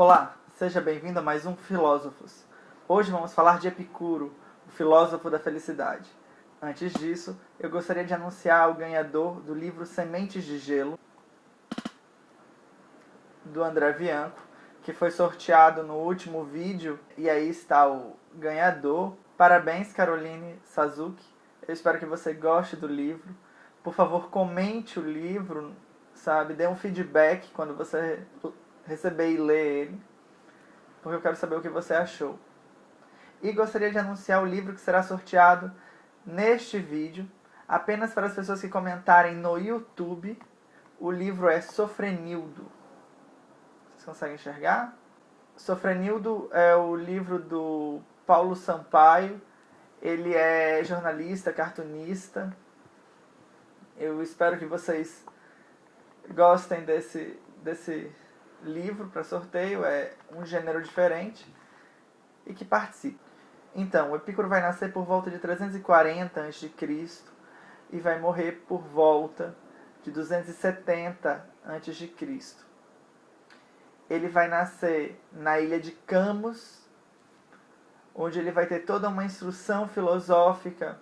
Olá, seja bem-vindo a mais um Filósofos. Hoje vamos falar de Epicuro, o filósofo da felicidade. Antes disso, eu gostaria de anunciar o ganhador do livro Sementes de Gelo, do André Bianco, que foi sorteado no último vídeo, e aí está o ganhador. Parabéns, Caroline Sazuki. Eu espero que você goste do livro. Por favor, comente o livro, dê um feedback quando você receber e ler ele, porque eu quero saber o que você achou. E gostaria de anunciar o livro que será sorteado neste vídeo, apenas para as pessoas que comentarem no YouTube. O livro é Sofrenildo. Vocês conseguem enxergar? Sofrenildo é o livro do Paulo Sampaio. Ele é jornalista, cartunista. Eu espero que vocês gostem desse livro para sorteio. É um gênero diferente e que participe. Então, o Epicuro vai nascer por volta de 340 a.C. e vai morrer por volta de 270 a.C. Ele vai nascer na ilha de Camus, onde ele vai ter toda uma instrução filosófica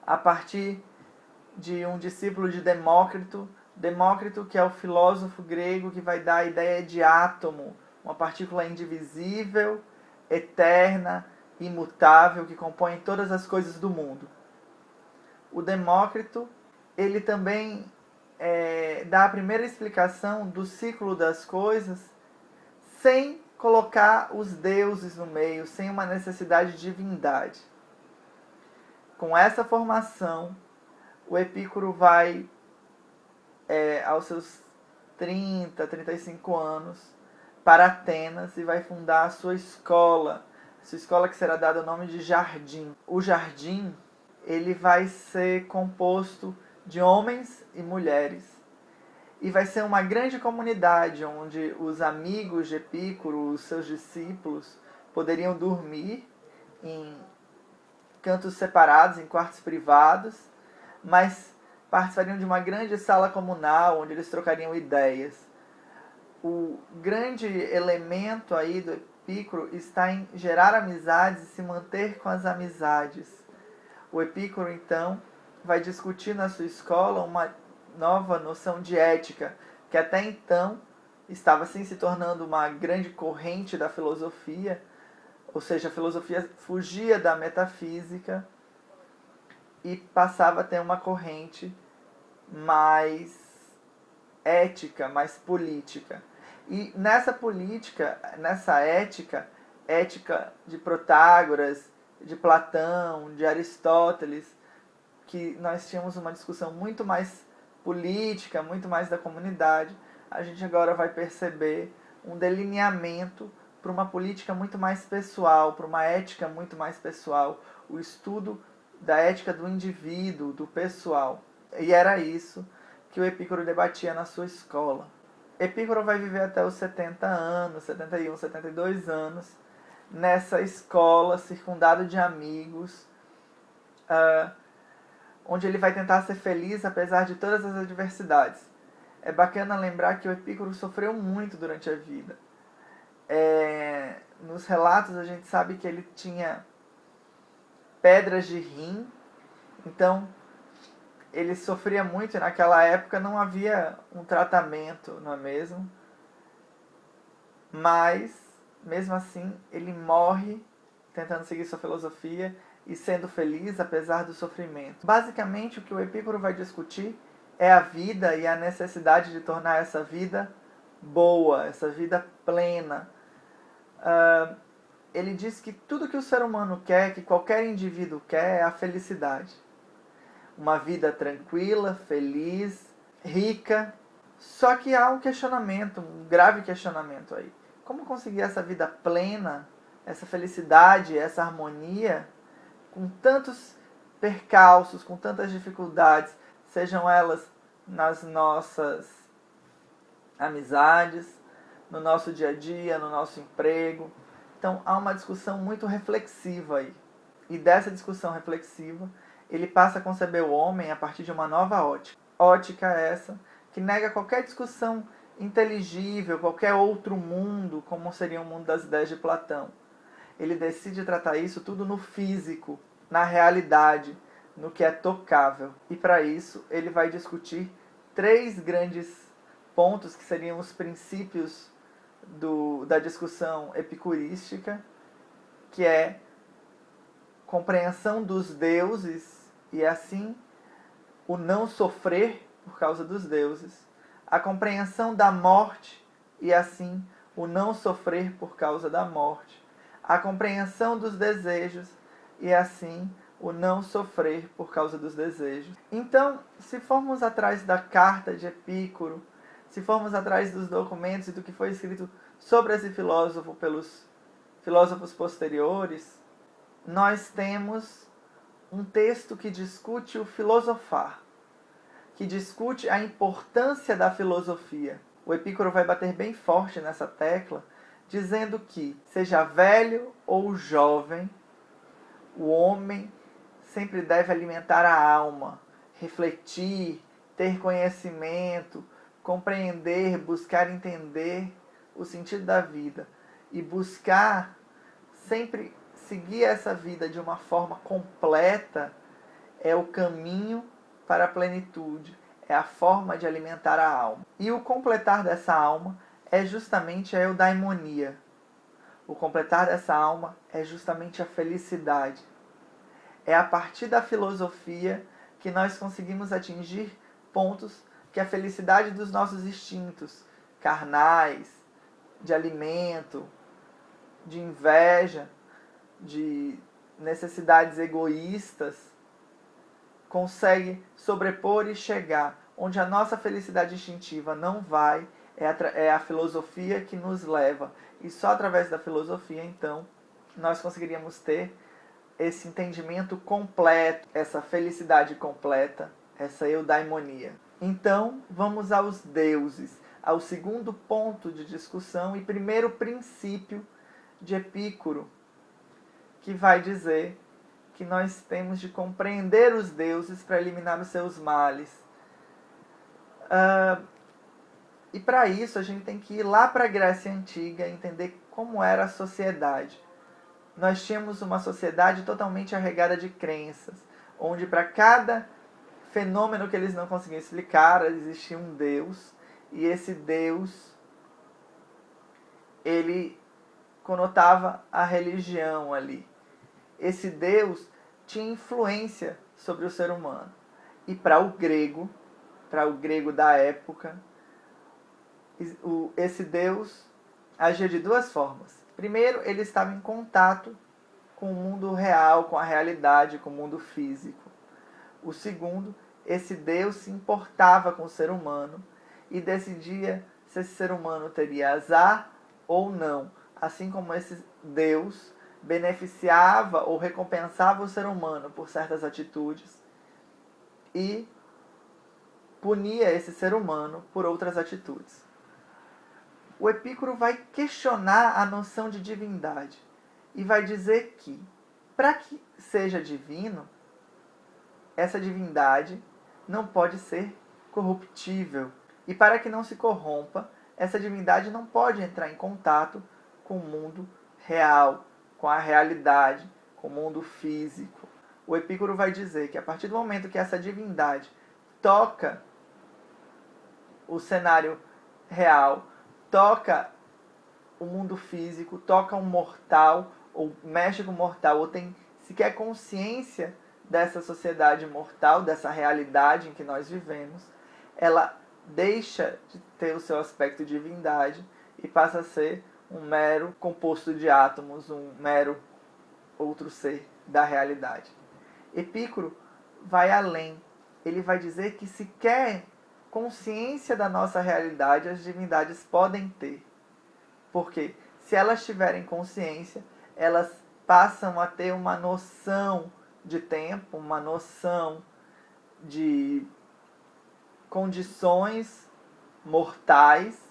a partir de um discípulo de Demócrito. Demócrito, que é o filósofo grego que vai dar a ideia de átomo, uma partícula indivisível, eterna, imutável, que compõe todas as coisas do mundo. O Demócrito, ele também dá a primeira explicação do ciclo das coisas sem colocar os deuses no meio, sem uma necessidade de divindade. Com essa formação, o Epicuro vai, aos seus 35 anos, para Atenas e vai fundar a sua escola que será dada o nome de Jardim. O Jardim, ele vai ser composto de homens e mulheres, e vai ser uma grande comunidade onde os amigos de Epicuro, os seus discípulos, poderiam dormir em cantos separados, em quartos privados, mas participariam de uma grande sala comunal onde eles trocariam ideias. O grande elemento aí do Epicuro está em gerar amizades e se manter com as amizades. O Epicuro, então, vai discutir na sua escola uma nova noção de ética, que até então estava assim se tornando uma grande corrente da filosofia, ou seja, a filosofia fugia da metafísica e passava a ter uma corrente mais ética, mais política. E nessa política, nessa ética de Protágoras, de Platão, de Aristóteles, que nós tínhamos uma discussão muito mais política, muito mais da comunidade, a gente agora vai perceber um delineamento para uma política muito mais pessoal, para uma ética muito mais pessoal, o estudo da ética do indivíduo, do pessoal. E era isso que o Epicuro debatia na sua escola. Epicuro vai viver até os 70 anos, 71, 72 anos, nessa escola, circundado de amigos, onde ele vai tentar ser feliz apesar de todas as adversidades. É bacana lembrar que o Epicuro sofreu muito durante a vida. Nos relatos a gente sabe que ele tinha pedras de rim, então ele sofria muito, e naquela época não havia um tratamento, não é mesmo? Mas, mesmo assim, ele morre tentando seguir sua filosofia e sendo feliz apesar do sofrimento. Basicamente, o que o Epicuro vai discutir é a vida e a necessidade de tornar essa vida boa, essa vida plena. Ele diz que tudo que o ser humano quer, que qualquer indivíduo quer, é a felicidade. Uma vida tranquila, feliz, rica. Só que há um questionamento, um grave questionamento aí. Como conseguir essa vida plena, essa felicidade, essa harmonia, com tantos percalços, com tantas dificuldades, sejam elas nas nossas amizades, no nosso dia a dia, no nosso emprego. Então há uma discussão muito reflexiva aí. E dessa discussão reflexiva, ele passa a conceber o homem a partir de uma nova ótica. Ótica essa que nega qualquer discussão inteligível, qualquer outro mundo, como seria o mundo das ideias de Platão. Ele decide tratar isso tudo no físico, na realidade, no que é tocável. E para isso ele vai discutir 3 grandes pontos que seriam os princípios da discussão epicurística, que é compreensão dos deuses e assim o não sofrer por causa dos deuses, a compreensão da morte e assim o não sofrer por causa da morte, a compreensão dos desejos e assim o não sofrer por causa dos desejos. Então, se formos atrás da carta de Epicuro, se formos atrás dos documentos e do que foi escrito sobre esse filósofo pelos filósofos posteriores, nós temos um texto que discute o filosofar, que discute a importância da filosofia. O Epicuro vai bater bem forte nessa tecla, dizendo que, seja velho ou jovem, o homem sempre deve alimentar a alma, refletir, ter conhecimento, compreender, buscar entender o sentido da vida e buscar sempre seguir essa vida de uma forma completa é o caminho para a plenitude, é a forma de alimentar a alma. E o completar dessa alma é justamente a eudaimonia. O completar dessa alma é justamente a felicidade. É a partir da filosofia que nós conseguimos atingir pontos que a felicidade dos nossos instintos carnais, de alimento, de inveja, de necessidades egoístas, consegue sobrepor e chegar. Onde a nossa felicidade instintiva não vai, é a filosofia que nos leva. E só através da filosofia, então, nós conseguiríamos ter esse entendimento completo, essa felicidade completa, essa eudaimonia. Então, vamos aos deuses, ao segundo ponto de discussão e primeiro princípio de Epicuro, que vai dizer que nós temos de compreender os deuses para eliminar os seus males. E para isso a gente tem que ir lá para a Grécia Antiga e entender como era a sociedade. Nós tínhamos uma sociedade totalmente arregada de crenças, onde para cada fenômeno que eles não conseguiam explicar, existia um Deus, e esse Deus, ele conotava a religião ali. Esse Deus tinha influência sobre o ser humano. E para o grego da época, esse Deus agia de 2 formas. Primeiro, ele estava em contato com o mundo real, com a realidade, com o mundo físico. O segundo, esse Deus se importava com o ser humano e decidia se esse ser humano teria azar ou não. Assim como esse Deus beneficiava ou recompensava o ser humano por certas atitudes e punia esse ser humano por outras atitudes. O Epicuro vai questionar a noção de divindade e vai dizer que, para que seja divino, essa divindade não pode ser corruptível. E para que não se corrompa, essa divindade não pode entrar em contato com o mundo real, com a realidade, com o mundo físico. O Epicuro vai dizer que a partir do momento que essa divindade toca o cenário real, toca o mundo físico, toca um mortal, ou mexe com o mortal, ou tem sequer consciência dessa sociedade mortal, dessa realidade em que nós vivemos, ela deixa de ter o seu aspecto de divindade e passa a ser um mero composto de átomos, um mero outro ser da realidade. Epicuro vai além. Ele vai dizer que sequer consciência da nossa realidade as divindades podem ter. Porque se elas tiverem consciência, elas passam a ter uma noção de tempo, uma noção de condições mortais,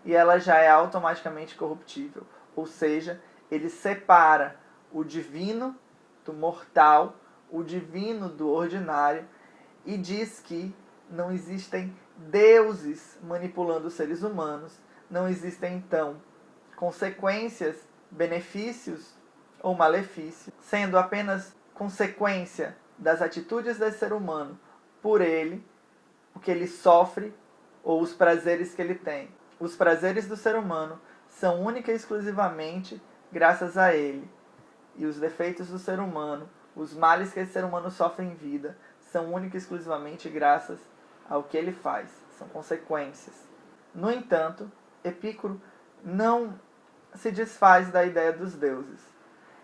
e ela já é automaticamente corruptível. Ou seja, ele separa o divino do mortal, o divino do ordinário, e diz que não existem deuses manipulando os seres humanos, não existem então consequências, benefícios ou malefícios, sendo apenas consequência das atitudes desse ser humano por ele, o que ele sofre ou os prazeres que ele tem. Os prazeres do ser humano são única e exclusivamente graças a ele. E os defeitos do ser humano, os males que esse ser humano sofre em vida, são única e exclusivamente graças ao que ele faz. São consequências. No entanto, Epicuro não se desfaz da ideia dos deuses.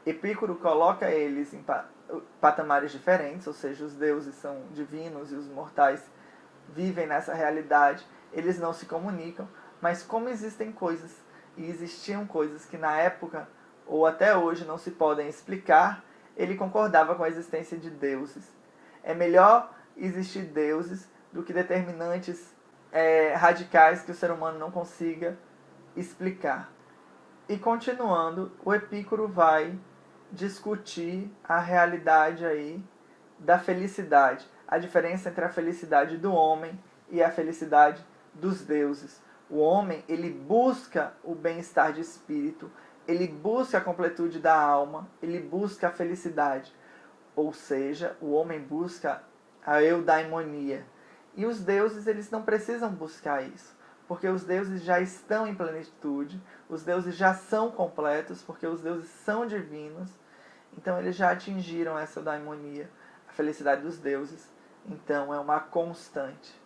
Epicuro coloca eles em patamares diferentes, ou seja, os deuses são divinos e os mortais vivem nessa realidade. Eles não se comunicam, mas como existem coisas e existiam coisas que na época ou até hoje não se podem explicar, ele concordava com a existência de deuses. É melhor existir deuses do que determinantes radicais que o ser humano não consiga explicar. E continuando, o Epicuro vai discutir a realidade aí da felicidade, a diferença entre a felicidade do homem e a felicidade dos deuses. O homem, ele busca o bem-estar de espírito, ele busca a completude da alma, ele busca a felicidade. Ou seja, o homem busca a eudaimonia. E os deuses, eles não precisam buscar isso, porque os deuses já estão em plenitude, os deuses já são completos, porque os deuses são divinos, então eles já atingiram essa eudaimonia, a felicidade dos deuses. Então é uma constante.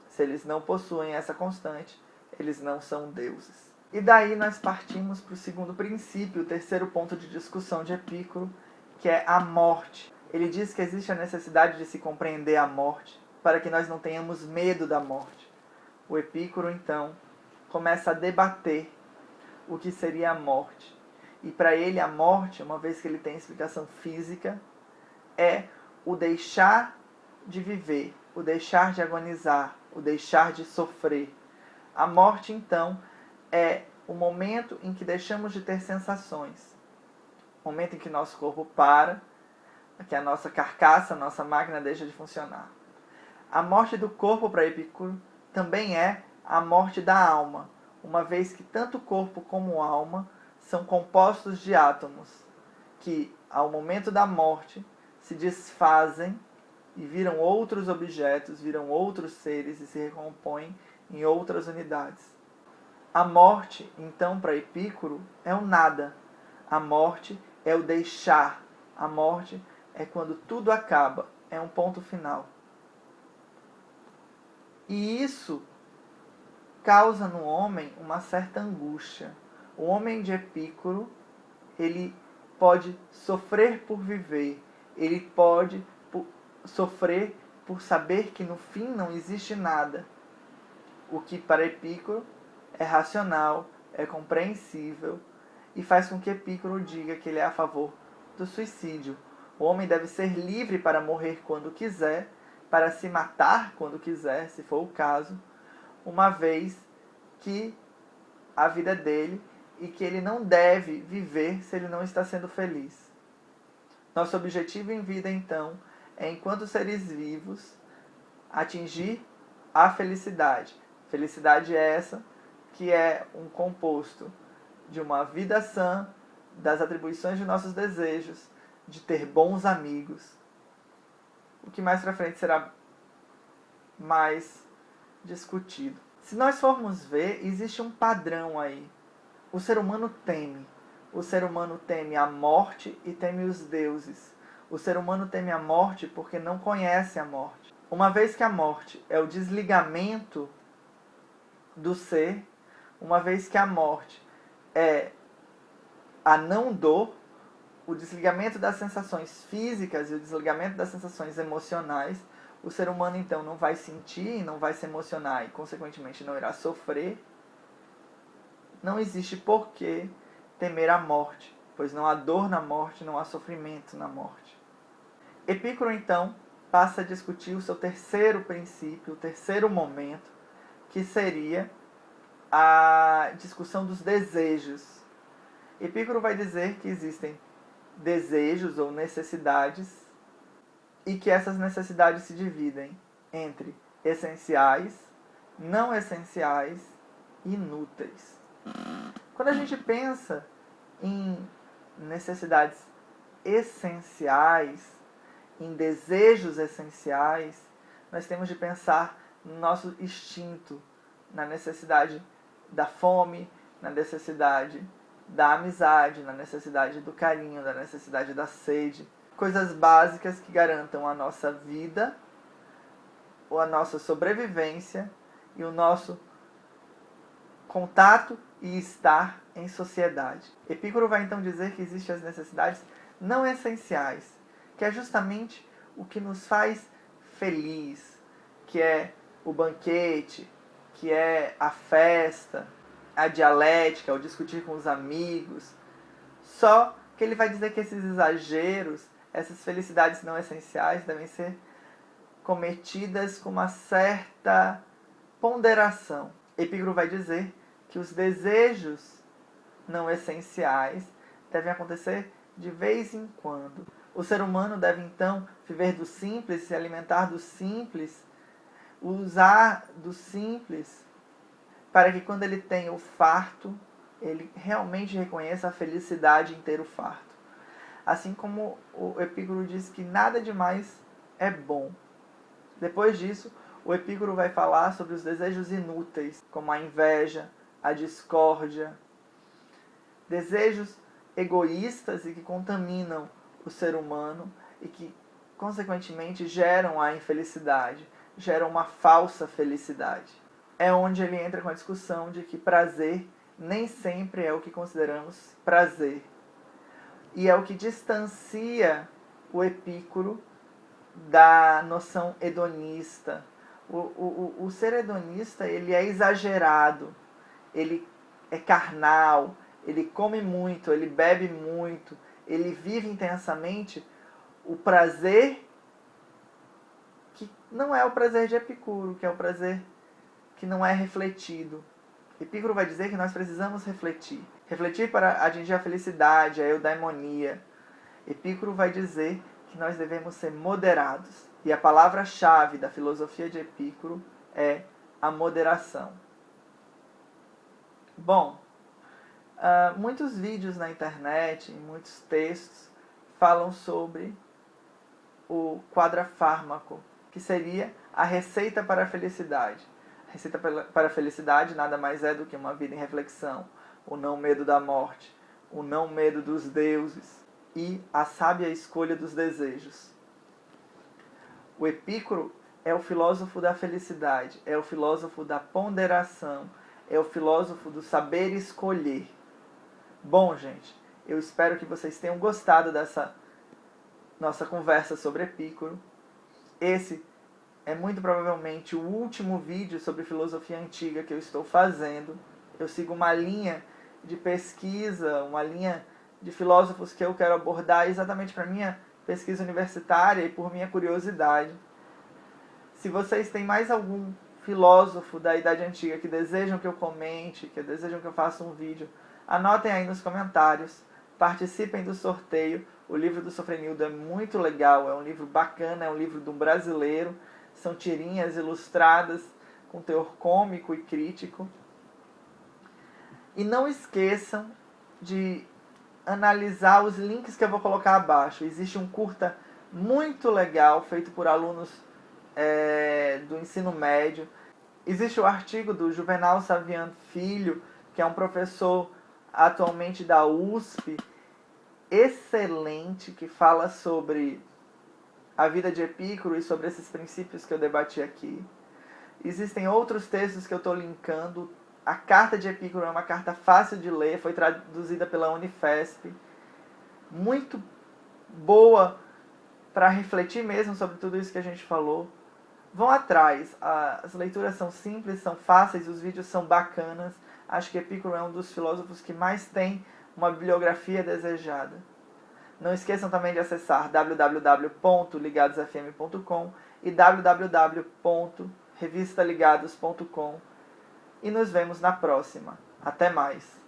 Se eles não possuem essa constante, eles não são deuses. E daí nós partimos para o segundo princípio, o terceiro ponto de discussão de Epicuro, que é a morte. Ele diz que existe a necessidade de se compreender a morte, para que nós não tenhamos medo da morte. O Epicuro, então, começa a debater o que seria a morte. E para ele, a morte, uma vez que ele tem explicação física, é o deixar de viver, o deixar de agonizar, o deixar de sofrer. A morte, então, é o momento em que deixamos de ter sensações. O momento em que nosso corpo para, que a nossa carcaça, a nossa máquina deixa de funcionar. A morte do corpo para Epicuro também é a morte da alma, uma vez que tanto o corpo como a alma são compostos de átomos, que ao momento da morte se desfazem e viram outros objetos, viram outros seres e se recompõem em outras unidades. A morte, então, para Epicuro, é o nada. A morte é o deixar. A morte é quando tudo acaba, é um ponto final. E isso causa no homem uma certa angústia. O homem de Epicuro, ele pode sofrer por viver, ele pode sofrer por saber que no fim não existe nada. O que para Epicuro é racional, é compreensível e faz com que Epicuro diga que ele é a favor do suicídio. O homem deve ser livre para morrer quando quiser, para se matar quando quiser, se for o caso, uma vez que a vida é dele e que ele não deve viver se ele não está sendo feliz. Nosso objetivo em vida, então, é, enquanto seres vivos, atingir a felicidade. Felicidade é essa que é um composto de uma vida sã, das atribuições de nossos desejos, de ter bons amigos. O que mais pra frente será mais discutido. Se nós formos ver, existe um padrão aí. O ser humano teme. O ser humano teme a morte e teme os deuses. O ser humano teme a morte porque não conhece a morte. Uma vez que a morte é o desligamento do ser, uma vez que a morte é a não dor, o desligamento das sensações físicas e o desligamento das sensações emocionais, o ser humano então não vai sentir, não vai se emocionar e consequentemente não irá sofrer. Não existe por que temer a morte, pois não há dor na morte, não há sofrimento na morte. Epicuro então passa a discutir o seu terceiro princípio, o terceiro momento, que seria a discussão dos desejos. Epicuro vai dizer que existem desejos ou necessidades e que essas necessidades se dividem entre essenciais, não essenciais e inúteis. Quando a gente pensa em necessidades essenciais, em desejos essenciais, nós temos de pensar no nosso instinto, na necessidade da fome, na necessidade da amizade, na necessidade do carinho, na necessidade da sede. Coisas básicas que garantam a nossa vida, ou a nossa sobrevivência e o nosso contato e estar em sociedade. Epicuro vai então dizer que existem as necessidades não essenciais, que é justamente o que nos faz feliz, que é o banquete, que é a festa, a dialética, o discutir com os amigos. Só que ele vai dizer que esses exageros, essas felicidades não essenciais devem ser cometidas com uma certa ponderação. Epicuro vai dizer que os desejos não essenciais devem acontecer de vez em quando. O ser humano deve então viver do simples, se alimentar do simples, usar do simples, para que quando ele tenha o farto, ele realmente reconheça a felicidade em ter o farto. Assim como o Epicuro diz que nada demais é bom. Depois disso, o Epicuro vai falar sobre os desejos inúteis, como a inveja, a discórdia, desejos egoístas e que contaminam o ser humano e que, consequentemente, geram a infelicidade, geram uma falsa felicidade. É onde ele entra com a discussão de que prazer nem sempre é o que consideramos prazer. E é o que distancia o Epicuro da noção hedonista. O ser hedonista, ele é exagerado, ele é carnal, ele come muito, ele bebe muito, ele vive intensamente o prazer que não é o prazer de Epicuro, que é o prazer que não é refletido. Epicuro vai dizer que nós precisamos refletir. Refletir para atingir a felicidade, a eudaimonia. Epicuro vai dizer que nós devemos ser moderados. E a palavra-chave da filosofia de Epicuro é a moderação. Bom, muitos vídeos na internet, muitos textos, falam sobre o quadrafármaco, que seria a receita para a felicidade. A receita para a felicidade nada mais é do que uma vida em reflexão, o não medo da morte, o não medo dos deuses e a sábia escolha dos desejos. O Epicuro é o filósofo da felicidade, é o filósofo da ponderação, é o filósofo do saber escolher. Bom, gente, eu espero que vocês tenham gostado dessa nossa conversa sobre Epicuro. Esse é muito provavelmente o último vídeo sobre filosofia antiga que eu estou fazendo. Eu sigo uma linha de pesquisa, uma linha de filósofos que eu quero abordar exatamente para minha pesquisa universitária e por minha curiosidade. Se vocês têm mais algum filósofo da Idade Antiga que desejam que eu comente, que desejam que eu faça um vídeo, anotem aí nos comentários, participem do sorteio. O livro do Sofrenildo é muito legal, é um livro bacana, é um livro de um brasileiro, são tirinhas ilustradas com teor cômico e crítico. E não esqueçam de analisar os links que eu vou colocar abaixo. Existe um curta muito legal, feito por alunos do ensino médio. Existe o artigo do Juvenal Saviano Filho, que é um professor atualmente da USP, excelente, que fala sobre a vida de Epicuro e sobre esses princípios que eu debati aqui. Existem outros textos que eu estou linkando. A carta de Epicuro é uma carta fácil de ler, foi traduzida pela Unifesp. Muito boa para refletir mesmo sobre tudo isso que a gente falou. Vão atrás, as leituras são simples, são fáceis, os vídeos são bacanas. Acho que Epicuro é um dos filósofos que mais tem uma bibliografia desejada. Não esqueçam também de acessar www.ligadosfm.com e www.revistaligados.com. E nos vemos na próxima. Até mais!